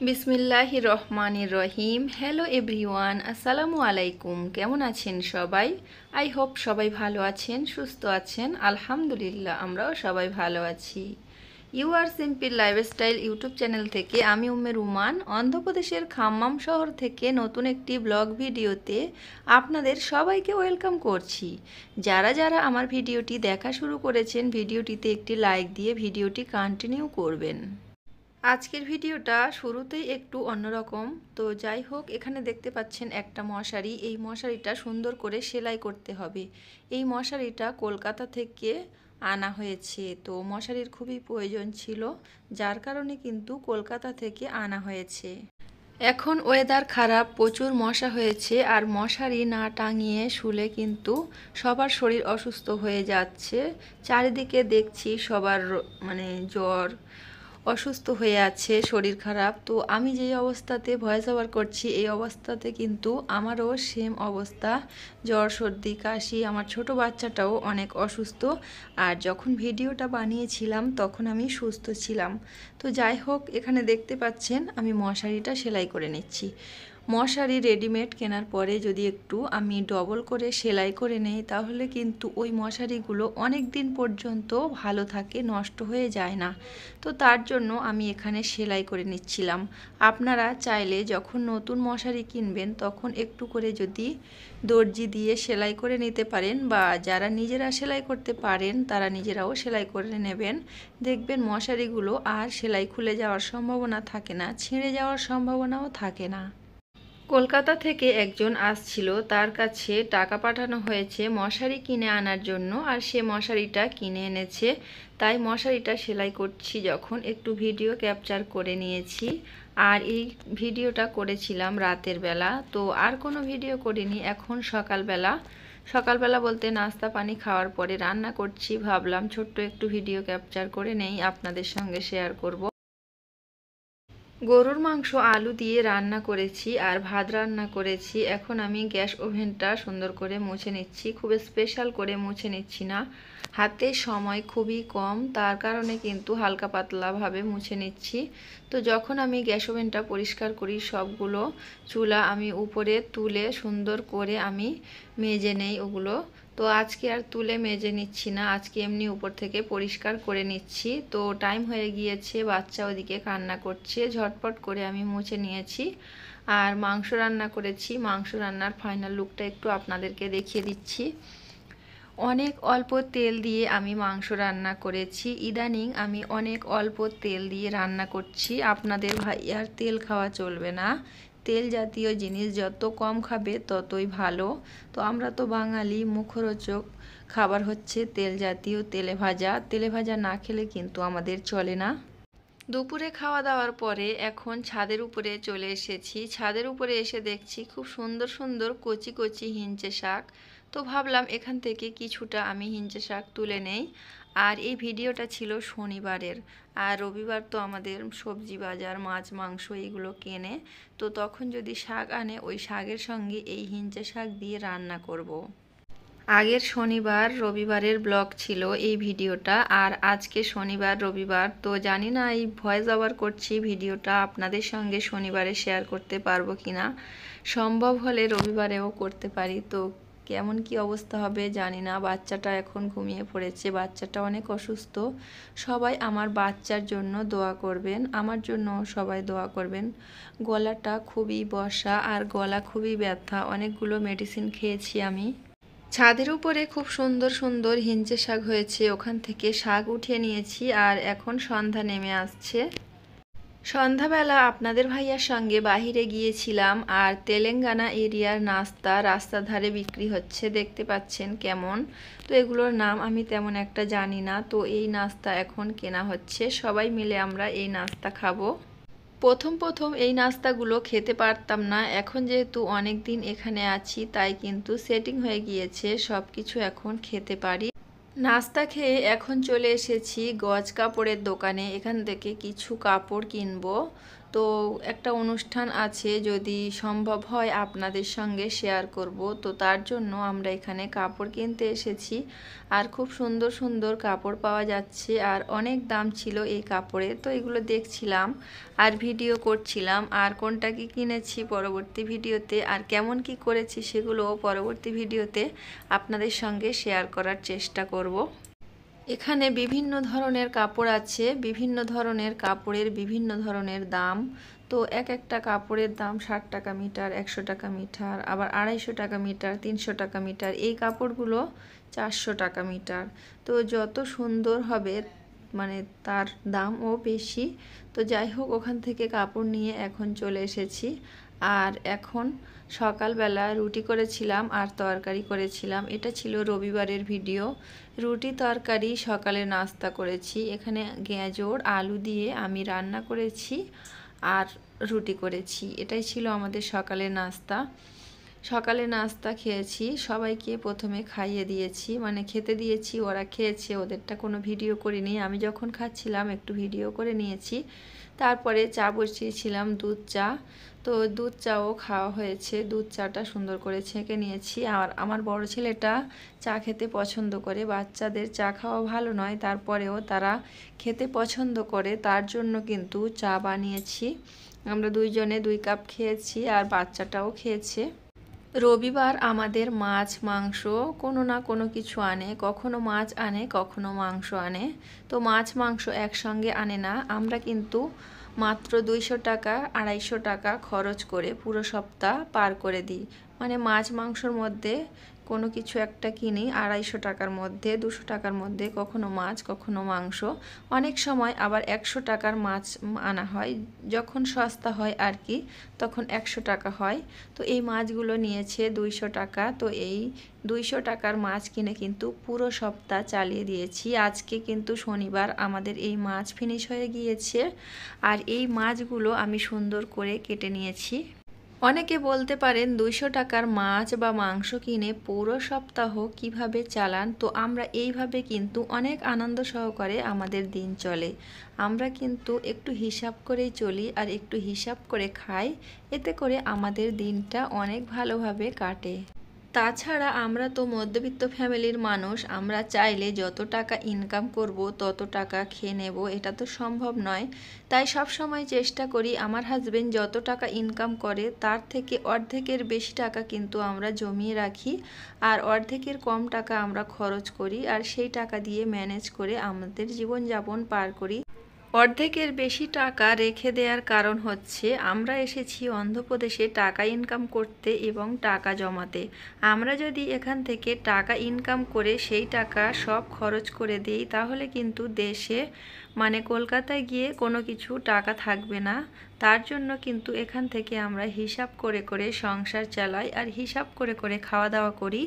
বিসমিল্লাহির রহমানির রহিম। Hello everyone, আসসালামু আলাইকুম। কেমন আছেন সবাই? আই হোপ সবাই ভালো আছেন, সুস্থ আছেন। আলহামদুলিল্লাহ, আমরাও সবাই ভালো আছি। You are simple lifestyle YouTube channel থেকে আমি উম্মে রুমান অন্ধ্রপ্রদেশের খাম্মাম শহর থেকে নতুন একটি ব্লগ ভিডিওতে আপনাদের সবাইকে ওয়েলকাম করছি। যারা যারা আমার ভিডিওটি দেখা শুরু করেছেন, ভিডিওটিতে একটি লাইক দিয়ে ভিডিওটি কন্টিনিউ করবেন। আজকের ভিডিওটা শুরুতেই একটু অন্যরকম। তো যাই হোক, এখানে দেখতে পাচ্ছেন একটা মশারি। এই মশারিটা সুন্দর করে সেলাই করতে হবে। এই মশারিটা কলকাতা থেকে আনা হয়েছে। তো মশারির খুবই প্রয়োজন ছিল, যার কারণে কিন্তু কলকাতা থেকে আনা হয়েছে। এখন ওয়েদার খারাপ, প্রচুর মশা হয়েছে, আর মশারি না টাঙিয়ে শুলে কিন্তু সবার শরীর অসুস্থ হয়ে যাচ্ছে। চারিদিকে দেখছি সবার জ্বর, অসুস্থ হয়ে আছে, শরীর খারাপ। তো আমি যেই অবস্থাতে ভয়েস ওভার করছি, এই অবস্থাতে কিন্তু আমারও সেম অবস্থা, জ্বর, সর্দি, কাশি। আমার ছোট বাচ্চাটাও অনেক অসুস্থ। আর যখন ভিডিওটা বানিয়েছিলাম তখন আমি সুস্থ ছিলাম। তো যাই হোক, এখানে দেখতে পাচ্ছেন আমি মশারিটা সেলাই করে নিচ্ছি। মশারি রেডিমেড কেনার পরে যদি একটু আমি ডবল করে সেলাই করে নেই, তাহলে কিন্তু ওই মশারিগুলো অনেক দিন পর্যন্ত ভালো থাকে, নষ্ট হয়ে যায় না। তো তার জন্য আমি এখানে সেলাই করে নিচ্ছিলাম। আপনারা চাইলে যখন নতুন মশারি কিনবেন তখন একটু করে যদি দর্জি দিয়ে সেলাই করে নিতে পারেন, বা যারা নিজেরা সেলাই করতে পারেন তারা নিজেরাও সেলাই করে নেবেন। দেখবেন মশারিগুলো আর সেলাই খুলে যাওয়ার সম্ভাবনা থাকে না, ছিঁড়ে যাওয়ার সম্ভাবনাও থাকে না। কলকাতা থেকে একজন আসছিল, তার কাছে টাকা পাঠানো হয়েছে মশারি কিনে আনার জন্য, আর সে মশারিটা কিনে এনেছে। তাই মশারিটা সেলাই করছি যখন একটু ভিডিও ক্যাপচার করে নিয়েছি। আর এই ভিডিওটা করেছিলাম রাতের বেলা, তো আর কোনো ভিডিও করিনি। এখন সকালবেলা, সকালবেলা বলতে নাস্তা পানি খাওয়ার পরে রান্না করছি। ভাবলাম ছোট্ট একটু ভিডিও ক্যাপচার করে নেই, আপনাদের সঙ্গে শেয়ার করব। গরুর মাংস আলু দিয়ে রান্না করেছি আর ভাত রান্না করেছি। এখন আমি গ্যাস ওভেনটা সুন্দর করে মুছে নিচ্ছি। খুব স্পেশাল করে মুছে নিচ্ছি না, হাতে সময় খুবই কম, তার কারণে কিন্তু হালকা পাতলাভাবে মুছে নিচ্ছি। তো যখন আমি গ্যাস ওভেনটা পরিষ্কার করি, সবগুলো চুলা আমি উপরে তুলে সুন্দর করে আমি মেজে নেই ওগুলো। তো আজকে আর তুলে মেজে নিচ্ছি না, আজকে এমনি উপর থেকে পরিষ্কার করে নিচ্ছি। তো টাইম হয়ে গিয়েছে, বাচ্চা ওদিকে কান্না করছে, ঝটপট করে আমি মুছে নিয়েছি। আর মাংস রান্না করেছি, মাংস রান্নার ফাইনাল লুকটা একটু আপনাদেরকে দেখিয়ে দিচ্ছি। অনেক অল্প তেল দিয়ে আমি মাংস রান্না করেছি। ইদানিং আমি অনেক অল্প তেল দিয়ে রান্না করছি। আপনাদের ভাই আর তেল খাওয়া চলবে না, তেল জাতীয় জিনিস যত কম খাবে ততই ভালো। তো আমরা তো বাঙালি, মুখরোচক খাবার হচ্ছে তেল জাতীয়, তেলে ভাজা না খেলে কিন্তু আমাদের চলে না। দুপুরে খাওয়া দাওয়ার পরে এখন ছাদের উপরে চলে এসেছি। ছাদের উপরে এসে দেখছি খুব সুন্দর সুন্দর কচি কচি হিঞ্চে শাক। তো ভাবলাম এখান থেকে কিছুটা আমি হিঞ্চে শাক তুলে নেই। আর এই ভিডিওটা ছিল শনিবারের, আর রবিবার তো আমাদের সবজি বাজার, মাছ মাংস এগুলো কেনে। তো তখন যদি শাক আনে, ওই শাকের সঙ্গে এই হিঞ্চে শাক দিয়ে রান্না করব। আগের শনিবার রবিবারের ব্লগ ছিল এই ভিডিওটা, আর আজকে শনিবার রবিবার। তো জানি না এই ভয়েস ওভার করছি ভিডিওটা আপনাদের সঙ্গে শনিবারে শেয়ার করতে পারবো কিনা। সম্ভব হলে রবিবারেও করতে পারি। তো কেমন কি অবস্থা হবে জানি না। বাচ্চাটা এখন ঘুমিয়ে পড়েছে, বাচ্চাটা অনেক অসুস্থ। সবাই আমার বাচ্চার জন্য দোয়া করবেন, আমার জন্য সবাই দোয়া করবেন। গলাটা খুবই বসা আর গলা খুবই ব্যথা, অনেকগুলো মেডিসিন খেয়েছি আমি। ছাদের উপরে খুব সুন্দর সুন্দর হিঞ্চে শাক হয়েছে, ওখান থেকে শাক উঠিয়ে নিয়েছি। আর এখন সন্ধ্যা নেমে আসছে। সন্ধ্যাবেলা আপনাদের ভাইয়ার সঙ্গে বাহিরে গিয়েছিলাম, আর তেলেঙ্গানা এরিয়ার নাস্তা রাস্তার ধারে বিক্রি হচ্ছে, দেখতে পাচ্ছেন কেমন। তো এগুলোর নাম আমি তেমন একটা জানি না। তো এই নাস্তা এখন কেনা হচ্ছে, সবাই মিলে আমরা এই নাস্তা খাবো। প্রথম প্রথম এই নাস্তাগুলো খেতে পারতাম না, এখন যেহেতু অনেক দিন এখানে আছি তাই কিন্তু সেটিং হয়ে গিয়েছে, সব কিছু এখন খেতে পারি। নাস্তা খেয়ে এখন চলে এসেছি গজ কাপড়ের দোকানে, এখান থেকে কিছু কাপড় কিনবো। তো একটা অনুষ্ঠান আছে, যদি সম্ভব হয় আপনাদের সঙ্গে শেয়ার করব। তো তার জন্য আমরা এখানে কাপড় কিনতে এসেছি। আর খুব সুন্দর সুন্দর কাপড় পাওয়া যাচ্ছে, আর অনেক দাম ছিল এই কাপড়ে। তো এগুলো দেখছিলাম আর ভিডিও করছিলাম, আর কোনটা কি কিনেছি পরবর্তী ভিডিওতে আর কেমন কি করেছি সেগুলো পরবর্তী ভিডিওতে আপনাদের সঙ্গে শেয়ার করার চেষ্টা করব। এখানে বিভিন্ন ধরনের কাপড় আছে, বিভিন্ন ধরনের কাপড়ের বিভিন্ন ধরনের দাম। তো এক একটা কাপড়ের দাম 60 টাকা মিটার, 100 টাকা মিটার, আবার 250 টাকা মিটার, 300 টাকা মিটার। এই কাপড়গুলো 400 টাকা মিটার। তো যত সুন্দর হবে মানে তার দামও বেশি। তো যাই হোক, ওখান থেকে কাপড় নিয়ে এখন চলে এসেছি। আর এখন সকালবেলা রুটি করেছিলাম আর তরকারি করেছিলাম। এটা ছিল রবিবারের ভিডিও। রুটি তরকারি সকালে নাস্তা করেছি। এখানে গাজর আলু দিয়ে আমি রান্না করেছি আর রুটি করেছি। এটাই ছিল আমাদের সকালের নাস্তা। সকালে নাস্তা খেয়েছি, সবাইকে প্রথমে খাইয়ে দিয়েছি, মানে খেতে দিয়েছি, ওরা খেয়েছে। ওদেরটা কোনো ভিডিও করিনি, আমি যখন খাচ্ছিলাম একটু ভিডিও করে নিয়েছি। তারপরে চা বসিয়েছিলাম, দুধ চা। তো দুধ চাও খাওয়া হয়েছে, দুধ চাটা সুন্দর করে ছেঁকে নিয়েছি। আর আমার বড় ছেলেটা চা খেতে পছন্দ করে। বাচ্চাদের চা খাওয়া ভালো নয়, তারপরেও তারা খেতে পছন্দ করে, তার জন্য কিন্তু চা বানিয়েছি। আমরা দুইজনে 2 কাপ খেয়েছি আর বাচ্চাটাও খেয়েছে। রবিবার আমাদের মাছ মাংস কোনো না কোনো কিছু আনে, কখনো মাছ আনে কখনো মাংস আনে। তো মাছ মাংস একসঙ্গে আনে না। আমরা কিন্তু মাত্র 200 টাকা 250 টাকা খরচ করে পুরো সপ্তাহ পার করে দিই। মানে মাছ মাংসর মধ্যে কোনো কিছু একটা কিনি 250 টাকার মধ্যে, 200 টাকার মধ্যে, কখনো মাছ কখনো মাংস। অনেক সময় আবার 100 টাকার মাছ আনা হয়, যখন সস্তা হয় আর কি, তখন 100 টাকা হয়। তো এই মাছগুলো নিয়েছে 200 টাকা। তো এই 200 টাকার মাছ কিনে কিন্তু পুরো সপ্তাহ চালিয়ে দিয়েছি। আজকে কিন্তু শনিবার, আমাদের এই মাছ ফিনিশ হয়ে গিয়েছে। আর এই মাছগুলো আমি সুন্দর করে কেটে নিয়েছি। অনেকে বলতে পারেন 200 টাকার মাছ বা মাংস কিনে পুরো সপ্তাহ কিভাবে চালান। তো আমরা এইভাবে কিন্তু অনেক আনন্দ সহকারে আমাদের দিন চলে। আমরা কিন্তু একটু হিসাব করেই চলি আর একটু হিসাব করে খাই, এতে করে আমাদের দিনটা অনেক ভালোভাবে কাটে। তাছাড়া আমরা তো মধ্যবিত্ত ফ্যামিলির মানুষ, আমরা চাইলে যত টাকা ইনকাম করব তত টাকা খেয়ে নেব, এটা তো সম্ভব নয়। তাই সব সময় চেষ্টা করি আমার হাজবেন্ড যত টাকা ইনকাম করে তার থেকে অর্ধেকের বেশি টাকা কিন্তু আমরা জমিয়ে রাখি, আর অর্ধেকের কম টাকা আমরা খরচ করি, আর সেই টাকা দিয়ে ম্যানেজ করে আমাদের জীবনযাপন পার করি। অর্ধেকের বেশি টাকা রেখে দেওয়ার কারণ হচ্ছে আমরা এসেছি অন্ধ্রপ্রদেশে টাকা ইনকাম করতে এবং টাকা জমাতে। আমরা যদি এখান থেকে টাকা ইনকাম করে সেই টাকা সব খরচ করে দিই, তাহলে কিন্তু দেশে মানে কলকাতায় গিয়ে কোনো কিছু টাকা থাকবে না। তার জন্য কিন্তু এখান থেকে আমরা হিসাব করে করে সংসার চালাই, আর হিসাব করে করে খাওয়া দাওয়া করি,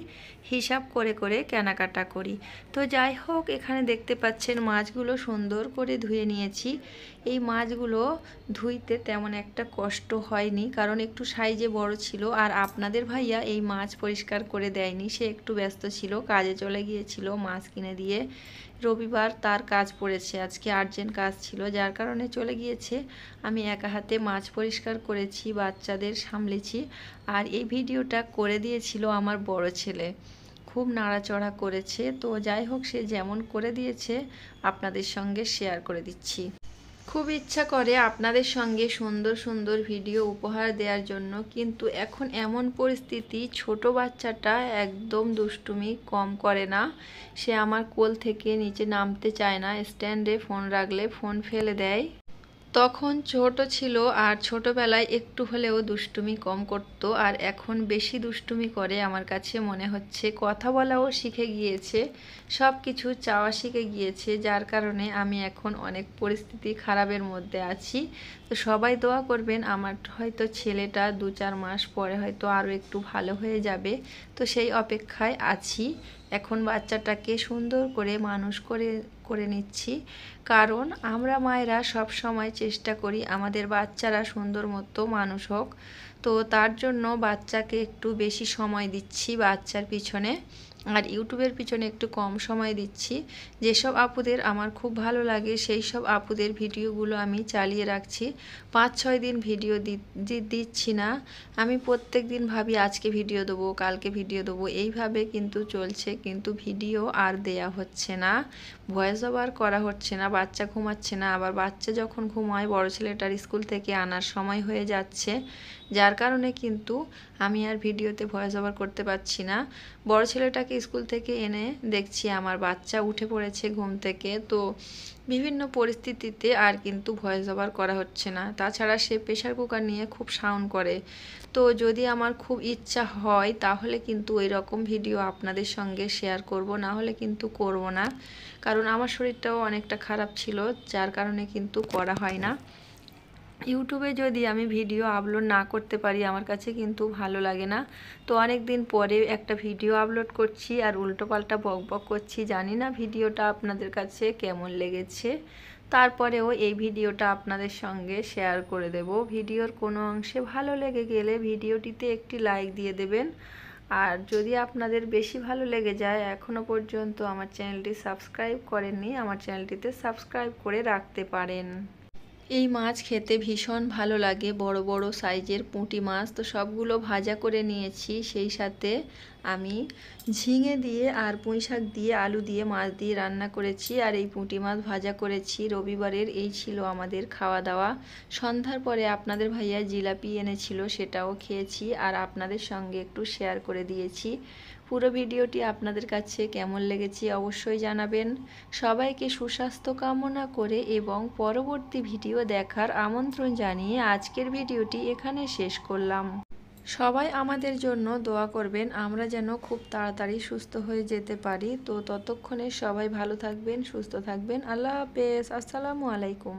হিসাব করে করে কেনাকাটা করি। তো যাই হোক, এখানে দেখতে পাচ্ছেন মাছগুলো সুন্দর করে ধুয়ে নিয়েছি। এই মাছগুলো ধুইতে তেমন একটা কষ্ট হয়নি, কারণ একটু সাইজে বড় ছিল। আর আপনাদের ভাইয়া এই মাছ পরিষ্কার করে দেয়নি, সে একটু ব্যস্ত ছিল, কাজে চলে গিয়েছিল মাছ কিনে দিয়ে। রবিবার তার কাজ পড়েছে, আজকে আর্জেন্ট কাজ ছিল, যার কারণে চলে গিয়েছে। আমি একা হাতে মাছ পরিষ্কার করেছি, বাচ্চাদের সামলেছি। আর এই ভিডিওটা করে দিয়েছিল আমার বড় ছেলে, খুব নাড়াচড়া করেছে। তো যাই হোক, সে যেমন করে দিয়েছে আপনাদের সঙ্গে শেয়ার করে দিচ্ছি। খুব ইচ্ছা করে আপনাদের সঙ্গে সুন্দর সুন্দর ভিডিও উপহার দেওয়ার জন্য, কিন্তু এখন এমন পরিস্থিতি, ছোট বাচ্চাটা একদম দুষ্টুমি কম করে না। সে আমার কোল থেকে নিচে নামতে চায় না, স্ট্যান্ডে ফোন রাখলে ফোন ফেলে দেয়। তখন ছোট ছিল আর ছোটবেলায় একটু হলেও দুষ্টুমি কম করতো, আর এখন বেশি দুষ্টুমি করে। আমার কাছে মনে হচ্ছে কথা বলাও শিখে গিয়েছে, সব কিছু চাওয়া শিখে গিয়েছে, যার কারণে আমি এখন অনেক পরিস্থিতি খারাপের মধ্যে আছি। তো সবাই দোয়া করবেন, আমার হয়তো ছেলেটা 2-4 মাস পরে হয়তো আরও একটু ভালো হয়ে যাবে। তো সেই অপেক্ষায় আছি। এখন বাচ্চাটাকে সুন্দর করে মানুষ করে করে নিচ্ছি, কারণ আমরা মায়েরা সব সময় চেষ্টা করি আমাদের বাচ্চারা সুন্দর মতো মানুষ হোক। তো তার জন্য বাচ্চাকে একটু বেশি সময় দিচ্ছি বাচ্চার পিছনে। আর ইউটিউবের পিছনে একটু কম সময় দিচ্ছি। যেসব আপুদের আমার খুব ভালো লাগে সেই সব আপুদের ভিডিওগুলো আমি চালিয়ে রাখছি। 5-6 দিন ভিডিও দিচ্ছি না। আমি প্রত্যেক দিন ভাবি আজকে ভিডিও দেবো, কালকে ভিডিও দেবো, এইভাবে কিন্তু চলছে, কিন্তু ভিডিও আর দেয়া হচ্ছে না, ভয়েস ওভার করা হচ্ছে না। বাচ্চা ঘুমাচ্ছে না, আবার বাচ্চা যখন ঘুমায় বড় ছেলেটার স্কুল থেকে আনার সময় হয়ে যাচ্ছে, যার কারণে কিন্তু আমি আর ভিডিওতে ভয়েস ওভার করতে পারছি না। বড় ছেলেটাকে স্কুল থেকে এনে দেখছি আমার বাচ্চা উঠে পড়েছে ঘুম থেকে, তো বিভিন্ন পরিস্থিতিতে আর কিন্তু ভয়েস ওভার করা হচ্ছে না। তাছাড়া সে প্রেশার কুকার নিয়ে খুব সাউন্ড করে, তো যদি আমার খুব ইচ্ছা হয় তাহলে কিন্তু ওই রকম ভিডিও আপনাদের সঙ্গে শেয়ার করব, না হলে কিন্তু করব না। কারণ আমার শরীরটাও অনেকটা খারাপ ছিল, যার কারণে কিন্তু করা হয় না। ইউটিউবে যদি আমি ভিডিও আপলোড না করতে পারি আমার কাছে কিন্তু ভালো লাগে না। তো অনেক দিন পরে একটা ভিডিও আপলোড করছি আর উল্টোপাল্টা বকবক করছি, জানি না ভিডিওটা আপনাদের কাছে কেমন লেগেছে। তারপরেও এই ভিডিওটা আপনাদের সঙ্গে শেয়ার করে দেব। ভিডিওর কোনো অংশে ভালো লেগে গেলে ভিডিওটিতে একটি লাইক দিয়ে দেবেন। আর যদি আপনাদের বেশি ভালো লেগে যায়, এখনও পর্যন্ত আমার চ্যানেলটি সাবস্ক্রাইব করেননি, আমার চ্যানেলটিতে সাবস্ক্রাইব করে রাখতে পারেন। এই মাছ খেতে ভীষণ ভালো লাগে, বড় বড় সাইজের পুঁটি মাছ। তো সবগুলো ভাজা করে নিয়েছি, সেই সাথে আমি ঝিঙে দিয়ে আর পুঁইশাক দিয়ে আলু দিয়ে মাছ দিয়ে রান্না করেছি, আর এই পুঁটি মাছ ভাজা করেছি। রবিবারের এই ছিল আমাদের খাওয়া দাওয়া। সন্ধ্যার পরে আপনাদের ভাইয়া জিলাপি এনেছিল, সেটাও খেয়েছি আর আপনাদের সঙ্গে একটু শেয়ার করে দিয়েছি। পুরো ভিডিওটি আপনাদের কাছে কেমন লেগেছে অবশ্যই জানাবেন। সবাইকে সুস্বাস্থ্য কামনা করে এবং পরবর্তী ভিডিও দেখার আমন্ত্রণ জানিয়ে আজকের ভিডিওটি এখানে শেষ করলাম। সবাই আমাদের জন্য দোয়া করবেন, আমরা যেন খুব তাড়াতাড়ি সুস্থ হয়ে যেতে পারি। তো ততক্ষণে সবাই ভালো থাকবেন, সুস্থ থাকবেন। আল্লাহ হাফেজ, আসসালামু আলাইকুম।